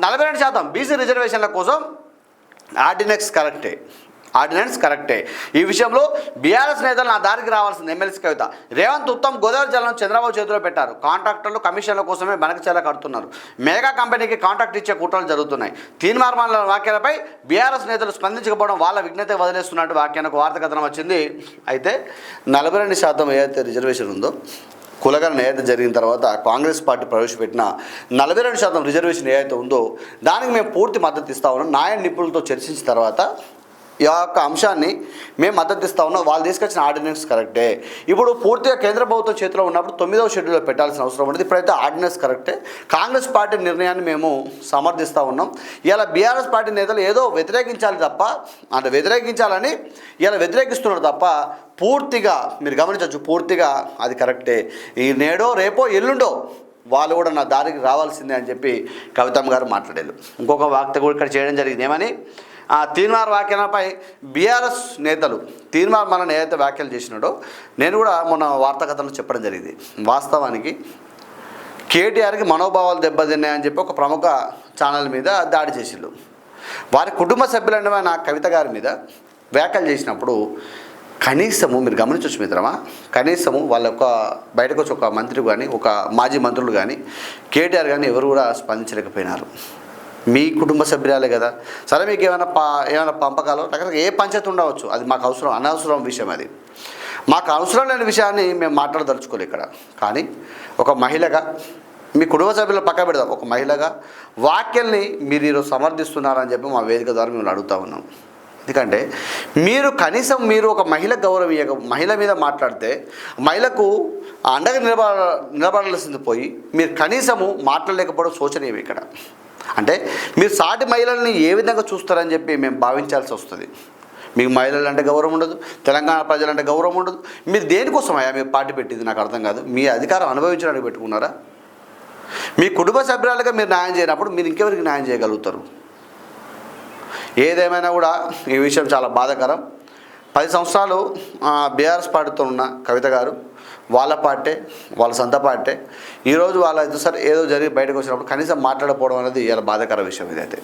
42% BC రిజర్వేషన్ల కోసం ordinance కరెక్టే. ఈ విషయంలో బీఆర్ఎస్ నేతలు నా దారికి రావాల్సింది. ఎమ్మెల్సీ కవిత. రేవంత్ ఉత్తమ్ గోదావరి జలను చంద్రబాబు చేతిలో పెట్టారు. కాంట్రాక్టర్లు కమిషన్ల కోసమే బనకచెల కడుతున్నారు. మెగా కంపెనీకి కాంట్రాక్ట్ ఇచ్చే కుట్రలు జరుగుతున్నాయి. తీన్మార్మల వ్యాఖ్యలపై బీఆర్ఎస్ నేతలు స్పందించకపోవడం వాళ్ళ విజ్ఞత వదిలేస్తున్నట్టు వ్యాఖ్యానికి వార్త కథనం వచ్చింది. అయితే 42% ఏదైతే రిజర్వేషన్ ఉందో కులగణన ఏదైతే జరిగిన తర్వాత కాంగ్రెస్ పార్టీ ప్రవేశపెట్టిన 42% రిజర్వేషన్ ఏదైతే ఉందో దానికి మేము పూర్తి మద్దతు ఇస్తా ఉన్నాం. న్యాయ నిపుణులతో చర్చించిన తర్వాత ఈ యొక్క అంశాన్ని మేము మద్దతు ఇస్తా ఉన్నాం. వాళ్ళు తీసుకొచ్చిన ఆర్డినెన్స్ కరెక్టే. ఇప్పుడు పూర్తిగా కేంద్ర ప్రభుత్వం చేతిలో ఉన్నప్పుడు 9వ షెడ్యూల్లో పెట్టాల్సిన అవసరం ఉంటుంది. ఇప్పుడైతే ఆర్డినెన్స్ కరెక్టే. కాంగ్రెస్ పార్టీ నిర్ణయాన్ని మేము సమర్థిస్తూ ఉన్నాం. ఇలా బీఆర్ఎస్ పార్టీ నేతలు ఏదో వ్యతిరేకించాలని ఇలా వ్యతిరేకిస్తున్నారు తప్ప పూర్తిగా మీరు గమనించవచ్చు, పూర్తిగా అది కరెక్టే. ఈ నేడో రేపో ఎల్లుండో వాళ్ళు కూడా నా దారికి రావాల్సిందే అని చెప్పి కవితమ్మ గారు మాట్లాడారు. ఇంకొక వార్త కూడా ఇక్కడ చేయడం జరిగింది. ఏమని తీన్మార్ వ్యాఖ్యలపై బీఆర్ఎస్ నేతలు తీన్మార్ మనల్ని ఏదైతే వ్యాఖ్యలు చేసినాడో నేను కూడా మొన్న వార్తాకథలో చెప్పడం జరిగింది. వాస్తవానికి కేటీఆర్కి మనోభావాలు దెబ్బతిన్నాయని చెప్పి ఒక ప్రముఖ ఛానల్ మీద దాడి చేసిళ్ళు. వారి కుటుంబ సభ్యులైన కవిత గారి మీద వ్యాఖ్యలు చేసినప్పుడు కనీసము మీరు గమనించవచ్చు మిత్రమా, కనీసము వాళ్ళ యొక్క బయటకు వచ్చి ఒక మంత్రి కానీ ఒక మాజీ మంత్రులు కానీ కేటీఆర్ కానీ ఎవరు కూడా స్పందించలేకపోయినారు. మీ కుటుంబ సభ్యురాలే కదా, సరే మీకు ఏమైనా పంపకాలు రకరకాల ఏ పంచాయతీ ఉండవచ్చు, అది మాకు అనవసరం విషయం. అది మాకు అవసరం లేని విషయాన్ని మేము మాట్లాడదలుచుకోలేదు ఇక్కడ. కానీ ఒక మహిళగా మీ కుటుంబ సభ్యులు పక్క పెడదాం, ఒక మహిళగా వ్యాఖ్యల్ని మీరు ఈరోజు సమర్థిస్తున్నారని చెప్పి మా వేదిక ద్వారా మేము అడుగుతూ ఉన్నాం. ఎందుకంటే కనీసం మీరు ఒక మహిళ మీద మాట్లాడితే మహిళకు అండగా నిలబడాల్సింది పోయి మీరు కనీసము మాట్లాడలేకపోవడం శోచనీయం. ఇక్కడ అంటే మీరు సాటి మహిళల్ని ఏ విధంగా చూస్తారని చెప్పి మేము భావించాల్సి వస్తుంది. మీకు మహిళలు అంటే గౌరవం ఉండదు, తెలంగాణ ప్రజలంటే గౌరవం ఉండదు. మీరు దేనికోసం మీరు పార్టీ పెట్టింది నాకు అర్థం కాదు. మీ అధికారం అనుభవించడానికి పెట్టుకున్నారా? మీ కుటుంబ సభ్యురాలుగా మీరు న్యాయం చేయనప్పుడు మీరు ఇంకెవరికి న్యాయం చేయగలుగుతారు? ఏదేమైనా కూడా ఈ విషయం చాలా బాధాకరం. 10 సంవత్సరాలు బీఆర్ఎస్ పార్టీతో ఉన్న కవిత గారు వాళ్ళ పార్టీ, వాళ్ళ సొంత పార్టీ, ఈరోజు వాళ్ళ సరే ఏదో జరిగి బయటకు వచ్చినప్పుడు కనీసం మాట్లాడకపోవడం అనేది ఇలా బాధాకర విషయం ఇదైతే.